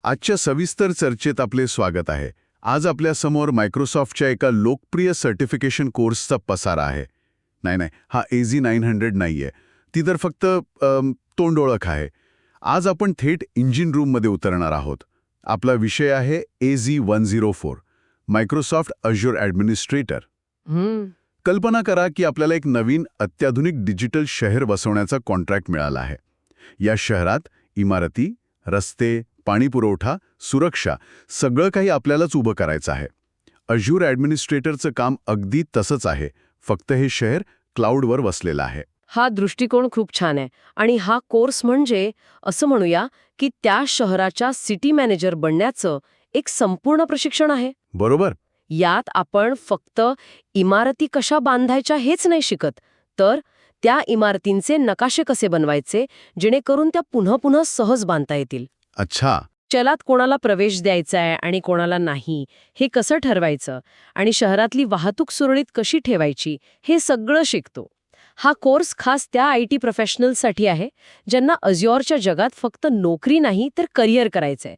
आजच्या सविस्तर चर्चेत आपले स्वागत आहे. आज आपल्यासमोर मायक्रोसॉफ्टच्या एका लोकप्रिय सर्टिफिकेशन कोर्सचा पसारा आहे. नाही, हा AZ900 नाहीये. ती तर फक्त तोंड ओळख आहे. आज आपण थेट इंजिन रूममध्ये उतरणार आहोत. आपला विषय आहे AZ104, मायक्रोसॉफ्ट अज्युर ॲडमिनिस्ट्रेटर. कल्पना करा की आपल्याला एक नवीन अत्याधुनिक डिजिटल शहर बसवण्याचा कॉन्ट्रॅक्ट मिळाला आहे. या शहरात इमारती, रस्ते, पाणीपुरवठा, सुरक्षा सगळं काही आपल्यालाच उभं करायचं आहे. अज्युर ॲडमिनिस्ट्रेटरचं काम अगदी तसंच आहे, फक्त हे शहर क्लाउडवर वसलेलं आहे. हा दृष्टिकोन खूप छान आहे. आणि हा कोर्स म्हणजे असं म्हणूया की त्या शहराच्या सिटी मॅनेजर बनण्याचं एक संपूर्ण प्रशिक्षण आहे. बरोबर. यात आपण फक्त इमारती कशा बांधायच्या हेच नाही शिकत, तर त्या इमारतींचे नकाशे कसे बनवायचे जेणेकरून त्या पुन्हा पुन्हा सहज बांधता येतील. अच्छा. चलात कोणाला प्रवेश द्यायचा आहे आणि कोणाला नाही हे कसं ठरवायचं आणि शहरातली वाहतूक सुरळीत कशी ठेवायची हे सगळं शिकतो. हा कोर्स खास त्या IT प्रोफेशनल्ससाठी आहे ज्यांना अज्युरच्या जगात फक्त नोकरी नाही तर करिअर करायचंय.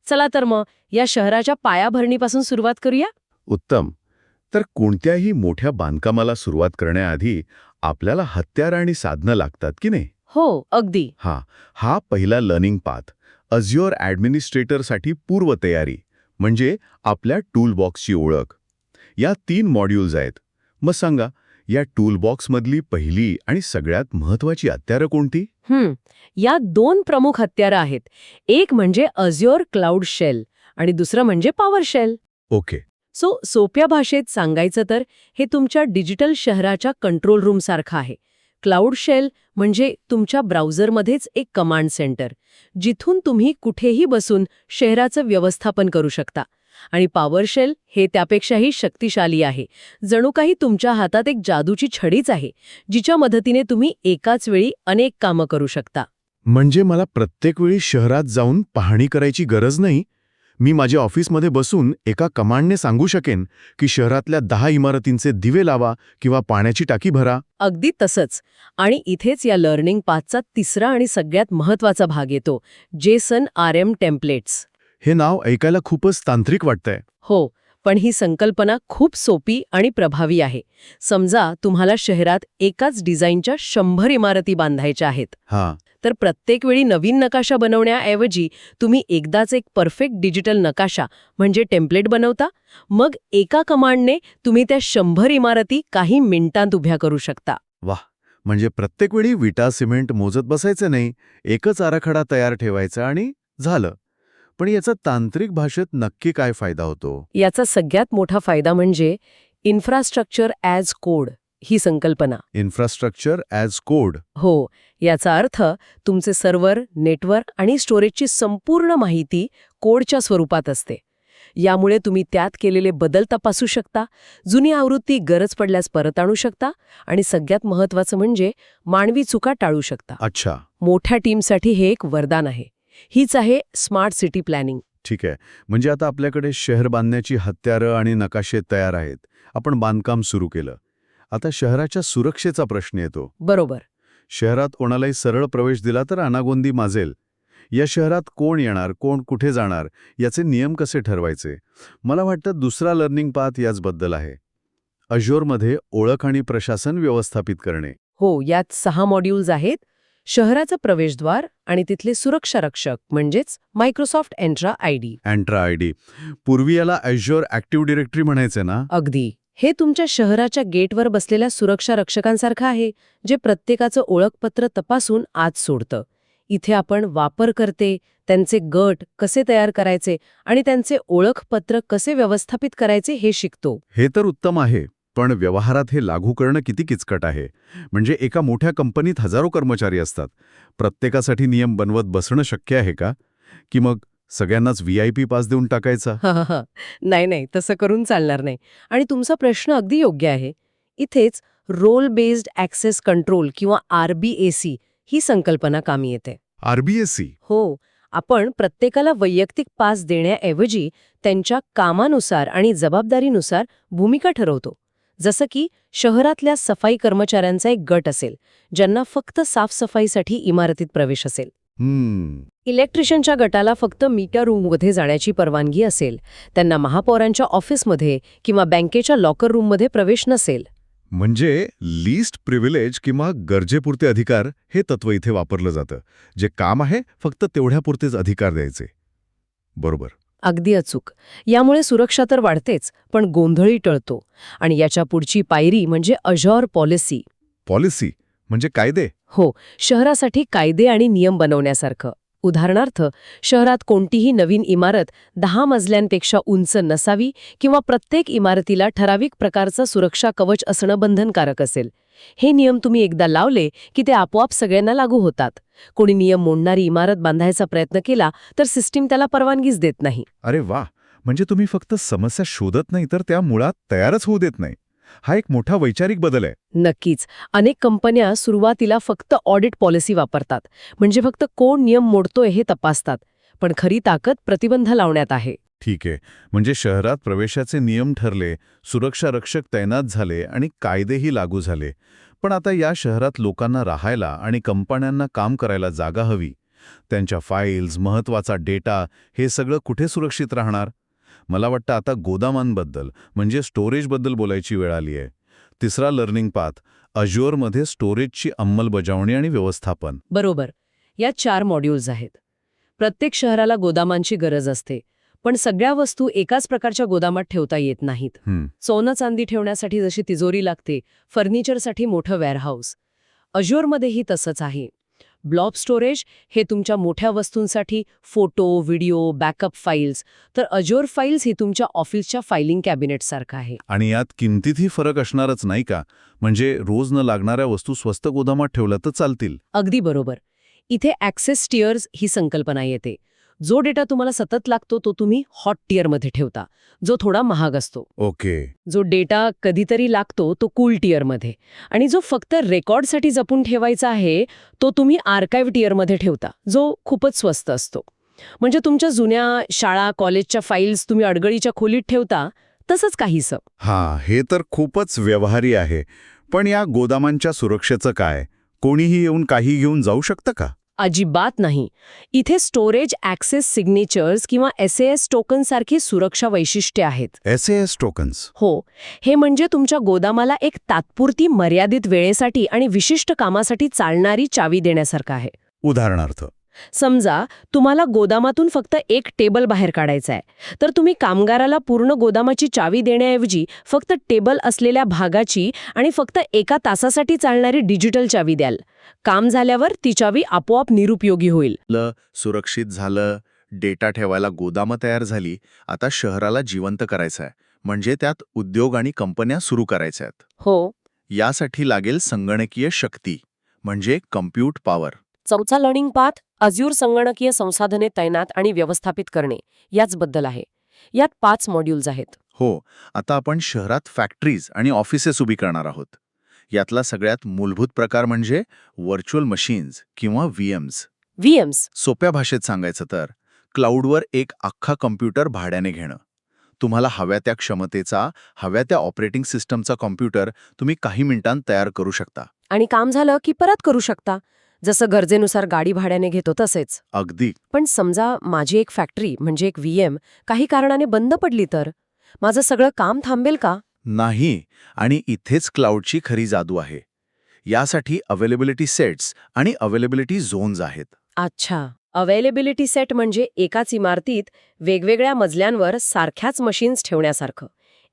चला तर मग या शहराच्या पायाभरणीपासून सुरुवात करूया. उत्तम. तर कोणत्याही मोठ्या बांधकामाला सुरुवात करण्याआधी आपल्याला हत्यारं आणि साधनं लागतात की नाही? हो, अगदी. हा पहिला लर्निंग पाथ. अज्युर ॲडमिनिस्ट्रेटरसाठी पूर्वतयारी म्हणजे आपल्या टूलबॉक्सची ओळख. या 3 मॉड्यूल्स आहेत. मग सांगा, या टूलबॉक्समधली पहिली आणि सगळ्यात महत्त्वाची हत्यारं कोणती? या 2 प्रमुख हत्यारं आहेत. एक म्हणजे अज्युर क्लाउड शेल आणि दुसरं म्हणजे पॉवर शेल. ओके. सोप्या भाषेत सांगायचं तर हे तुमच्या डिजिटल शहराच्या कंट्रोल रूम सारखं आहे. क्लाउड शेल म्हणजे तुमच्या ब्राउझरमध्येच एक कमांड सेंटर, जिथून तुम्ही कुठेही बसून शहराचं व्यवस्थापन करू शकता. आणि पॉवर शेल हे त्यापेक्षाही शक्तिशाली आहे. जणू काही तुमच्या हातात एक जादूची छडीच आहे, जिच्या मदतीने तुम्ही एकाच वेळी अनेक कामं करू शकता. म्हणजे मला प्रत्येक वेळी शहरात जाऊन पाहणी करायची गरज नाही. मी माझ्या ऑफिसमध्ये बसून एका कमांडने सांगू शकेन की शहरातल्या 10 इमारतींचे दिवे लावा किंवा पाण्याची टाकी भरा. अगदी तसंच. आणि इथेच या लर्निंग पाथचा तिसरा आणि सगळ्यात महत्त्वाचा भाग येतो, JSON RM टेम्पलेट्स. हे नाव ऐकायला खूपच तांत्रिक वाटतंय. हो, पण ही संकल्पना खूप सोपी आणि प्रभावी आहे. समजा तुम्हाला शहरात एकाच डिझाईनच्या 100 इमारती बांधायच्या आहेत. तर प्रत्येक वेळी नवीन नकाशा बनवण्याऐवजी तुम्ही एकदाच एक परफेक्ट डिजिटल नकाशा म्हणजे टेम्पलेट बनवता. मग एका कमांडने तुम्ही त्या 100 इमारती काही मिनिटांत उभ्या करू शकता. वाह. म्हणजे प्रत्येक वेळी विटा सिमेंट मोजत बसायचं नाही, एकच आराखडा तयार ठेवायचा आणि झालं. पण याचा तांत्रिक भाषेत नक्की काय फायदा होतो? याचा सगळ्यात मोठा फायदा म्हणजे इन्फ्रास्ट्रक्चर ॲज कोड ही संकल्पना. Infrastructure as code. हो, याचा अर्थ तुमचे सर्व्हर, नेटवर्क आणि स्टोरेजची संपूर्ण माहिती कोडच्या स्वरूपात असते. यामुळे तुम्ही त्यात केलेले बदल तपासू शकता, जुनी आवृत्ती गरज पडल्यास परत आणू शकता आणि सगळ्यात महत्त्वाचं म्हणजे मानवी चुका टाळू शकता. अच्छा. मोठ्या टीमसाठी हे एक वरदान आहे. हीच आहे स्मार्ट सिटी प्लॅनिंग. ठीक आहे. म्हणजे आता आपल्याकडे शहर बांधण्याची हत्यारं आणि नकाशे तयार आहेत. आपण बांधकाम सुरू केलं. आता शहराच्या सुरक्षेचा प्रश्न येतो. बरोबर. शहरात कोणालाही सरळ प्रवेश दिला तर अनागोंदी माजेल. या शहरात कोण येणार, कोण कुठे जाणार, याचे नियम कसे ठरवायचे? मला वाटतं दुसरा लर्निंग पाथ याचबद्दल आहे. अज्युरमध्ये ओळख आणि प्रशासन व्यवस्थापित करणे. हो, यात 6 मॉड्यूल्स आहेत. शहराचं प्रवेशद्वार आणि तिथले सुरक्षा रक्षक म्हणजेच मायक्रोसॉफ्ट एंट्रा ID. पूर्वी याला अज्युर ॲक्टिव्ह डिरेक्टरी म्हणायचे ना? अगदी. हे तुमच्या शहराच्या गेटवर बसलेल्या सुरक्षा रक्षकांसारखं आहे, जे प्रत्येकाचं ओळखपत्र तपासून आत सोडतं. इथे आपण वापरकर्ते, त्यांचे गट कसे तयार करायचे आणि त्यांचे ओळखपत्र कसे व्यवस्थापित करायचे हे शिकतो. हे तर उत्तम आहे, पण व्यवहारात हे लागू करणं किती किचकट आहे. म्हणजे एका मोठ्या कंपनीत हजारो कर्मचारी असतात. प्रत्येकासाठी नियम बनवत बसणं शक्य आहे का? की मग सगळ्यांनाच VIP पास देऊन टाकायचा? नाही, तसं करून चालणार नाही. आणि तुमचा प्रश्न अगदी योग्य आहे. इथेच रोल बेस्ड ॲक्सेस कंट्रोल किंवा RBAC ही संकल्पना कामी येते. RBAC? हो, आपण प्रत्येकाला वैयक्तिक पास देण्याऐवजी त्यांच्या कामानुसार आणि जबाबदारीनुसार भूमिका ठरवतो. जसं की शहरातल्या सफाई कर्मचाऱ्यांचा एक गट असेल, ज्यांना फक्त साफसफाईसाठी इमारतीत प्रवेश असेल. इलेक्ट्रिशियनच्या गटाला फक्त मीटर रूममध्ये जाण्याची परवानगी असेल. त्यांना महापौरांच्या ऑफिसमध्ये किंवा बँकेच्या लॉकर रूममध्ये प्रवेश नसेल. म्हणजे लीस्ट प्रिव्हिलेज किंवा गरजेपुरते अधिकार हे तत्व इथे वापरलं जातं. जे काम आहे फक्त तेवढ्यापुरतेच अधिकार द्यायचे. बरोबर. अगदी अचूक. यामुळे सुरक्षा तर वाढतेच, पण गोंधळी टळतो. आणि याच्या पुढची पायरी म्हणजे अझोर पॉलिसी. पॉलिसी म्हणजे कायदे. हो, शहरासाठी कायदे आणि नियम बनवण्यासारखं. उदाहरणार्थ, शहरात कोणतीही नवीन इमारत 10 मजल्यांपेक्षा उंच नसावी किंवा प्रत्येक इमारतीला ठराविक प्रकारचं सुरक्षा कवच असणं बंधनकारक असेल. हे नियम तुम्ही एकदा लावले की ते आपोआप सगळ्यांना लागू होतात. कोणी नियम मोडणारी इमारत बांधायचा प्रयत्न केला तर सिस्टीम त्याला परवानगीच देत नाही. अरे वा, म्हणजे तुम्ही फक्त समस्या शोधत नाही तर त्या मुळात तयारच होऊ देत नाही. हा एक मोठा वैचारिक बदल आहे. नक्कीच. अनेक कंपन्या सुरुवातीला फक्त ऑडिट पॉलिसी वापरतात, म्हणजे फक्त कोण नियम मोडतोय हे तपासतात. पण खरी ताकद प्रतिबंध लावण्यात आहे. ठीक आहे, म्हणजे शहरात प्रवेशाचे नियम ठरले, सुरक्षा रक्षक तैनात झाले आणि कायदेही लागू झाले. पण आता या शहरात लोकांना राहायला आणि कंपन्यांना काम करायला जागा हवी. त्यांच्या फाईल्स, महत्त्वाचा डेटा हे सगळं कुठे सुरक्षित राहणार? मला वाटतं आता गोदामांबद्दल म्हणजे स्टोरेजबद्दल बोलायची वेळ आली आहे. तिसरा लर्निंग पाथ, अझ्योरमध्ये स्टोरेजची अंमलबजावणी आणि व्यवस्थापन. बरोबर. यात 4 मॉड्यूल्स आहेत. प्रत्येक शहराला गोदामांची गरज असते, पण सगळ्या वस्तू एकाच प्रकारच्या गोदामात ठेवता येत नाहीत. सोनं चांदी ठेवण्यासाठी जशी तिजोरी लागते, फर्निचरसाठी मोठं वेअरहाऊस. अझ्योरमध्येही तसंच आहे. ब्लॉब स्टोरेज हे तुमच्या मोठ्या वस्तूंसाठी फोटो, व्हिडिओ, बॅकअप फाईल्स, तर अझ्योर फाईल्स ही तुमच्या ऑफिसच्या फायलिंग कॅबिनेटसारखं आहे. आणि यात किमतीतही फरक असणारच नाही का? म्हणजे रोज न लागणाऱ्या वस्तू स्वस्त गोदामात ठेवल्या तर चालतील. अगदी बरोबर. इथे ॲक्सेस टियर्स ही संकल्पना येते. जो डेटा तुम्हाला सतत लागतो तो तुम्ही हॉट टियरमध्ये ठेवता, जो थोडा महाग असतो. ओके. जो डेटा कधीतरी लागतो तो कूल टियरमध्ये, आणि जो फक्त रेकॉर्डसाठी जपून ठेवायचा आहे तो तुम्ही आर्काइव्ह टियरमध्ये ठेवता, जो खूपच स्वस्त असतो. म्हणजे तुमच्या जुन्या शाळा कॉलेजच्या फाईल्स तुम्ही अडगळीच्या खोलीत ठेवता तसंच काहीसं. हां, हे तर खूपच व्यवहारी आहे. पण या गोदामांच्या सुरक्षेचं काय? कोणीही येऊन काही घेऊन जाऊ शकतं का? अजिबात नाही. इथे स्टोरेज ॲक्सेस सिग्नेचर्स किंवा SAS टोकन सारखी सुरक्षा वैशिष्ट्ये आहेत. SAS tokens. हो, हे म्हणजे तुमच्या गोदामाला एक तात्पुरती मर्यादित वेळेसाठी आणि विशिष्ट कामासाठी चालणारी चावी देण्यासारखं आहे. उदाहरणार्थ, समजा तुम्हाला गोदामातून फक्त एक टेबल बाहेर काढायचा आहे, तर तुम्ही कामगाराला पूर्ण गोदामाची चावी देण्याऐवजी फक्त टेबल असलेल्या भागाची आणि फक्त 1 तासासाठी चालणारी डिजिटल चावी द्याल. काम झाल्यावर ती चावी आपोआप निरुपयोगी होईल. सुरक्षित झालं, डेटा ठेवायला गोदामं तयार झाली. आता शहराला जिवंत करायचं आहे, म्हणजे त्यात उद्योग आणि कंपन्या सुरू करायच्या आहेत. हो. यासाठी लागेल संगणकीय शक्ती, म्हणजे कम्प्यूट पॉवर. चौथा लर्निंग पाथ अझ्योर संगणकीय संसाधने तैनात आणि व्यवस्थापित करणे याचबद्दल आहे. यात 5 मॉड्यूल्स आहेत. हो, आता आपण शहरात फॅक्टरीज आणि ऑफिसेस उभी करणार आहोत. यातला सगळ्यात मूलभूत प्रकार म्हणजे व्हर्च्युअल मशीन्स किंवा व्हीएम्स. सोप्या भाषेत सांगायचं तर क्लाउडवर एक अख्खा कम्प्युटर भाड्याने घेणं. तुम्हाला हव्या त्या क्षमतेचा, हव्या त्या ऑपरेटिंग सिस्टमचा कॉम्प्युटर तुम्ही काही मिनिटांत तयार करू शकता. आणि काम झालं की परत करू शकता, जसं गरजेनुसार गाडी भाड्याने घेतो तसेच. अगदी. पण समजा माझी एक फॅक्टरी म्हणजे एक व्हीएम काही कारणाने बंद पडली तर माझं सगळं काम थांबेल का? नाही, आणि इथेच क्लाउडची खरी जादू आहे. यासाठी अवेलेबिलिटी सेट्स आणि अवेलेबिलिटी झोन्स आहेत. अच्छा. अवेलेबिलिटी सेट म्हणजे एकाच इमारतीत वेगवेगळ्या मजल्यांवर सारख्याच मशीन्स ठेवण्यासारखं.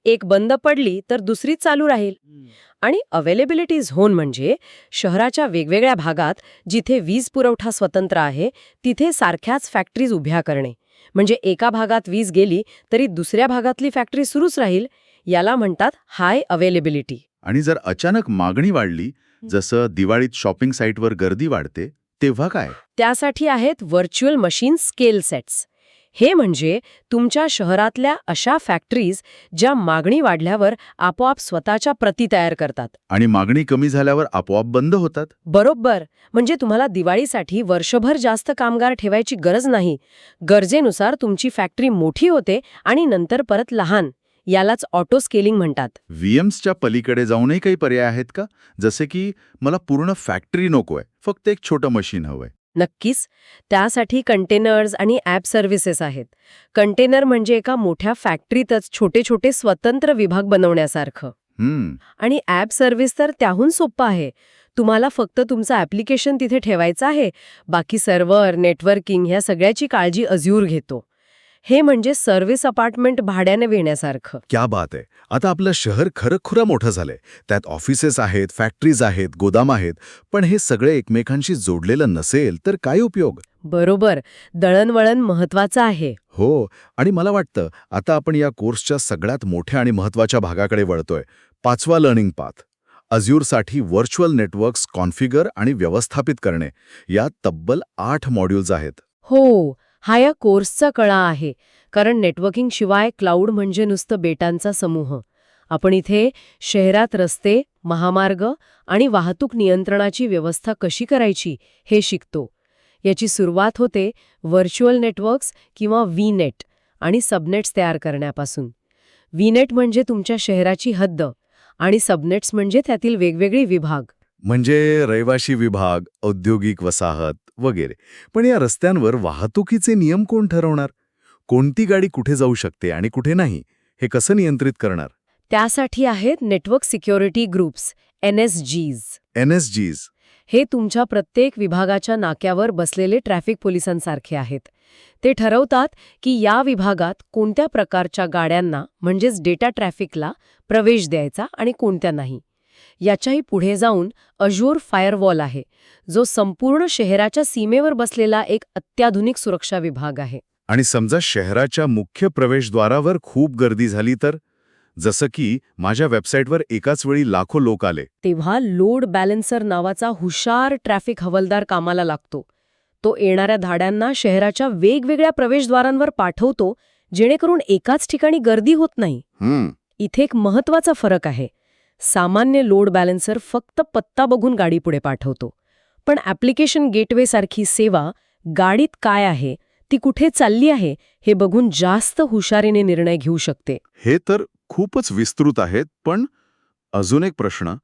एक बंद पडली तर दुसरी चालू राहील. आणि अवेलेबिलिटी झोन म्हणजे शहराच्या वेगवेगळ्या भागात जिथे वीज पुरवठा स्वतंत्र आहे तिथे सारख्याच फॅक्टरीज उभ्या करणे. म्हणजे एका भागात वीज गेली तरी दुसऱ्या भागातली फॅक्टरी सुरूच राहील. याला म्हणतात हाय अवेलेबिलिटी. आणि जर अचानक मागणी वाढली, जसं दिवाळीत शॉपिंग साईटवर गर्दी वाढते, तेव्हा काय? त्यासाठी आहेत व्हर्च्युअल मशीन स्केल सेट्स. हे म्हणजे तुमच्या शहरातल्या अशा फॅक्टरीज ज्या मागणी वाढल्यावर आपोआप स्वतःच्या प्रती तयार करतात. आणि मागणी कमी झाल्यावर आपोआप बंद होतात. बरोबर. म्हणजे तुम्हाला दिवाळीसाठी वर्षभर जास्त कामगार ठेवायची गरज नाही. गरजेनुसार तुमची फॅक्टरी मोठी होते आणि नंतर परत लहान. यालाच ऑटो स्केलिंग म्हणतात. व्हीएम्सच्या पलीकडे जाऊनही काही पर्याय आहेत का? जसे की मला पूर्ण फॅक्टरी नकोय, फक्त एक छोटं मशीन हवंय. नक्कीच. त्यासाठी कंटेनर्स आणि ॲप सर्व्हिसेस आहेत. कंटेनर म्हणजे एका मोठ्या फॅक्टरीतच छोटे छोटे स्वतंत्र विभाग बनवण्यासारखं. आणि ॲप सर्व्हिस तर त्याहून सोप्पं आहे. तुम्हाला फक्त तुमचं ॲप्लिकेशन तिथे ठेवायचं आहे. बाकी सर्व्हर, नेटवर्किंग ह्या सगळ्याची काळजी अझ्युर घेतो. हे म्हणजे सर्व्हिस अपार्टमेंट भाड्याने घेण्यासारखं. क्या बात आहे. आता आपलं शहर खरंखुरं मोठं झालंय. त्यात ऑफिसेस आहेत, फॅक्टरीज आहेत, गोदाम आहेत. पण हे सगळे एकमेकांशी जोडलेलं नसेल तर काय उपयोग? बरोबर. दळणवळण महत्वाचं आहे. हो, आणि मला वाटतं आता आपण या कोर्सच्या सगळ्यात मोठ्या आणि महत्त्वाच्या भागाकडे वळतोय. 5वा लर्निंग पाथ. अझ्युरसाठी व्हर्च्युअल नेटवर्क्स कॉन्फिगर आणि व्यवस्थापित करणे. यात तब्बल 8 मॉड्यूल्स आहेत. हो, हा या कोर्सचा कळा आहे. कारण नेटवर्किंग शिवाय क्लाउड म्हणजे नुसतं बेटांचा समूह. आपण इथे शहरात रस्ते, महामार्ग आणि वाहतूक नियंत्रणाची व्यवस्था कशी करायची हे शिकतो. याची सुरुवात होते व्हर्च्युअल नेटवर्क्स किंवा व्हीनेट आणि सबनेट्स तयार करण्यापासून. व्हीनेट म्हणजे तुमच्या शहराची हद्द आणि सबनेट्स म्हणजे त्यातील वेगवेगळे विभाग. म्हणजे रहिवाशी विभाग, औद्योगिक वसाहत वगैरे. पण या रस्त्यांवर वाहतुकीचे नियम कोण ठरवणार? कोणती गाडी कुठे जाऊ शकते आणि कुठे नाही, हे कसं नियंत्रित करणार? त्यासाठी आहेत network security groups, NSGs. NSGs. हे तुमच्या प्रत्येक विभागाच्या नाक्यावर बसलेले ट्रॅफिक पोलिसांसारखे आहेत. ते ठरवतात की या विभागात कोणत्या प्रकारच्या गाड्यांना म्हणजेच डेटा ट्रॅफिकला प्रवेश द्यायचा आणि कोणत्या नाही. याच्याही पुढे जाऊन अझ्युर फायरवॉल आहे, जो संपूर्ण शहराच्या सीमेवर बसलेला एक अत्याधुनिक सुरक्षा विभाग आहे. आणि समजा शहराच्या मुख्य प्रवेशद्वारावर खूप गर्दी झाली तर? जसं की माझ्या वेबसाईटवर एकाच वेळी लाखो लोक आले. तेव्हा लोड बॅलन्सर नावाचा हुशार ट्रॅफिक हवालदार कामाला लागतो. तो येणाऱ्या धाड्यांना शहराच्या वेगवेगळ्या प्रवेशद्वारांवर पाठवतो, जेणेकरून एकाच ठिकाणी गर्दी होत नाही. इथे एक महत्वाचा फरक आहे. सामान्य लोड बॅलन्सर फक्त पत्ता बघून गाडी पुढे पाठवतो. पण ॲप्लिकेशन गेटवे सारखी सेवा गाडीत काय आहे, ती कुठे चालली आहे, हे बघून जास्त हुशारीने निर्णय घेऊ शकते. हे तर खूपच विस्तृत आहेत, पण अजून एक प्रश्न.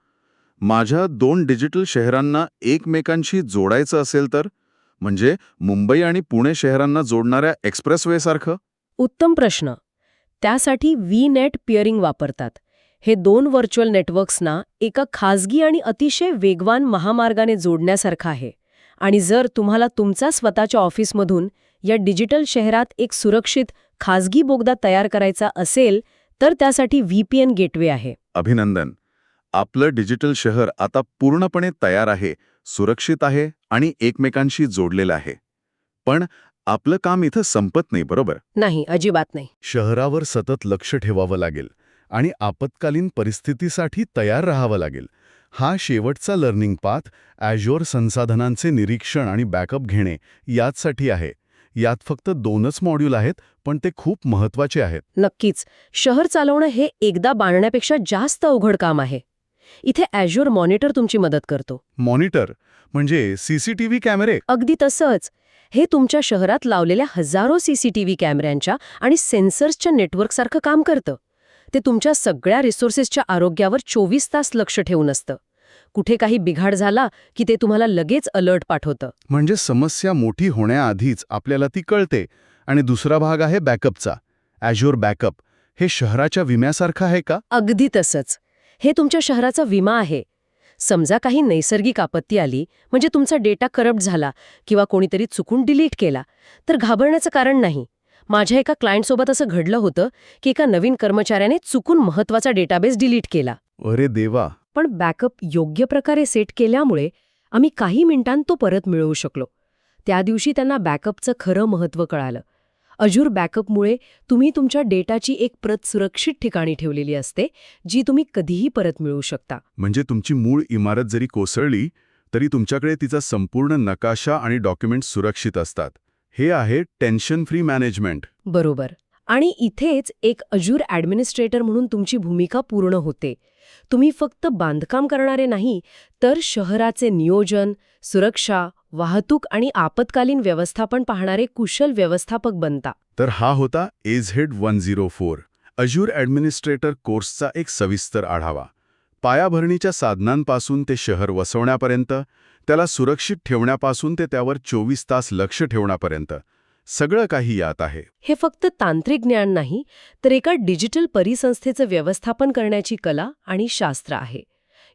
माझ्या 2 डिजिटल शहरांना एकमेकांशी जोडायचं असेल तर? म्हणजे मुंबई आणि पुणे शहरांना जोडणाऱ्या एक्सप्रेसवे सारखं? उत्तम प्रश्न. त्यासाठी व्हीनेट पिअरिंग वापरतात. हे 2 व्हर्च्युअल नेटवर्क्सना एका खाजगी आणि अतिशय वेगवान महामार्गाने जोडण्यासारखं आहे. आणि जर तुम्हाला तुमचा स्वतःच्या ऑफिसमधून या डिजिटल शहरात एक सुरक्षित खाजगी बोगदा तयार करायचा असेल तर त्यासाठी VPN गेटवे आहे. अभिनंदन. आपलं डिजिटल शहर आता पूर्णपणे तयार आहे, सुरक्षित आहे आणि एकमेकांशी जोडलेलं आहे. पण आपलं काम इथं संपत नाही, बरोबर? नाही, अजिबात नाही. शहरावर सतत लक्ष ठेवावं लागेल आणि आपत्कालीन परिस्थितीसाठी तयार राहावं लागेल. हा शेवटचा लर्निंग पाथ ॲझ्युर संसाधनांचे निरीक्षण आणि बॅकअप घेणे यासाठी आहे. यात फक्त 2च मॉड्यूल आहेत, पण ते खूप महत्वाचे आहेत. नक्कीच. शहर चालवणं हे एकदा बांधण्यापेक्षा जास्त अवघड काम आहे. इथे ॲझ्युर मॉनिटर तुमची मदत करतो. मॉनिटर म्हणजे CCTV कॅमेरे? अगदी तसंच. हे तुमच्या शहरात लावलेल्या हजारो CCTV कॅमेऱ्यांच्या आणि सेन्सर्सच्या नेटवर्कसारखं काम करतं. ते तुमच्या सगळ्या रिसोर्सेसच्या आरोग्यावर 24 तास लक्ष ठेवून असतं. कुठे काही बिघाड झाला की ते तुम्हाला लगेच अलर्ट पाठवतं. म्हणजे समस्या मोठी होण्याआधीच आपल्याला ती कळते. आणि दुसरा भाग आहे बॅकअपचा. ॲझ्युर बॅकअप. हे शहराच्या विम्यासारखं आहे का? अगदी तसंच. हे तुमच्या शहराचा विमा आहे. समजा काही नैसर्गिक आपत्ती आली, म्हणजे तुमचा डेटा करप्ट झाला किंवा कोणीतरी चुकून डिलीट केला, तर घाबरण्याचं कारण नाही. माझ्या एका क्लायंटसोबत असं घडलं होतं की एका नवीन कर्मचाऱ्याने चुकून महत्त्वाचा डेटाबेस डिलीट केला. अरे देवा. पण बॅकअप योग्य प्रकारे सेट केल्यामुळे आम्ही काही मिनिटांत तो परत मिळवू शकलो. त्या दिवशी त्यांना बॅकअपचं खरं महत्त्व कळालं. अझ्युर बॅकअपमुळे तुम्ही तुमच्या डेटाची एक प्रत सुरक्षित ठिकाणी ठेवलेली असते, जी तुम्ही कधीही परत मिळवू शकता. म्हणजे तुमची मूळ इमारत जरी कोसळली तरी तुमच्याकडे तिचा संपूर्ण नकाशा आणि डॉक्युमेंट्स सुरक्षित असतात. हे आहे टेन्शन फ्री मॅनेजमेंट. बरोबर. आणि इथेच एक अझ्युर ॲडमिनिस्ट्रेटर म्हणून तुमची भूमिका पूर्ण होते. तुम्ही फक्त बांधकाम करणारे नाही, तर शहराचे नियोजन, सुरक्षा, वाहतूक आणि आपत्कालीन व्यवस्थापन पाहणारे कुशल व्यवस्थापक बनता. तर हा होता AZHEAD 104 अझ्युर ॲडमिनिस्ट्रेटर कोर्सचा एक सविस्तर आढावा. पायाभरणीच्या साधनांपासून ते शहर वसवण्यापर्यंत, त्याला सुरक्षित ठेवण्यापासून ते त्यावर 24 तास लक्ष ठेवण्यापर्यंत सगळं काही यात आहे. हे फक्त तांत्रिक ज्ञान नाही, तर एका डिजिटल परिसंस्थेचं व्यवस्थापन करण्याची कला आणि शास्त्र आहे.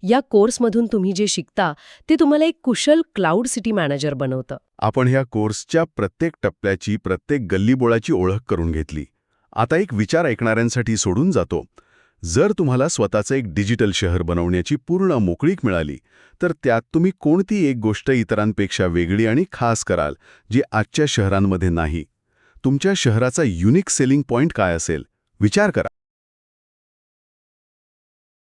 या कोर्समधून तुम्ही जे शिकता ते तुम्हाला एक कुशल क्लाउड सिटी मॅनेजर बनवतं. आपण ह्या कोर्सच्या प्रत्येक टप्प्याची, प्रत्येक गल्लीबोळाची ओळख करून घेतली. आता एक विचार ऐकणाऱ्यांसाठी सोडून जातो. जर तुम्हाला स्वतःचं एक डिजिटल शहर बनवण्याची पूर्ण मोकळीक मिळाली, तर त्यात तुम्ही कोणती एक गोष्ट इतरांपेक्षा वेगळी आणि खास कराल, जी आजच्या शहरांमध्ये नाही? तुमच्या शहराचा युनिक सेलिंग पॉइंट काय असेल? विचार करा.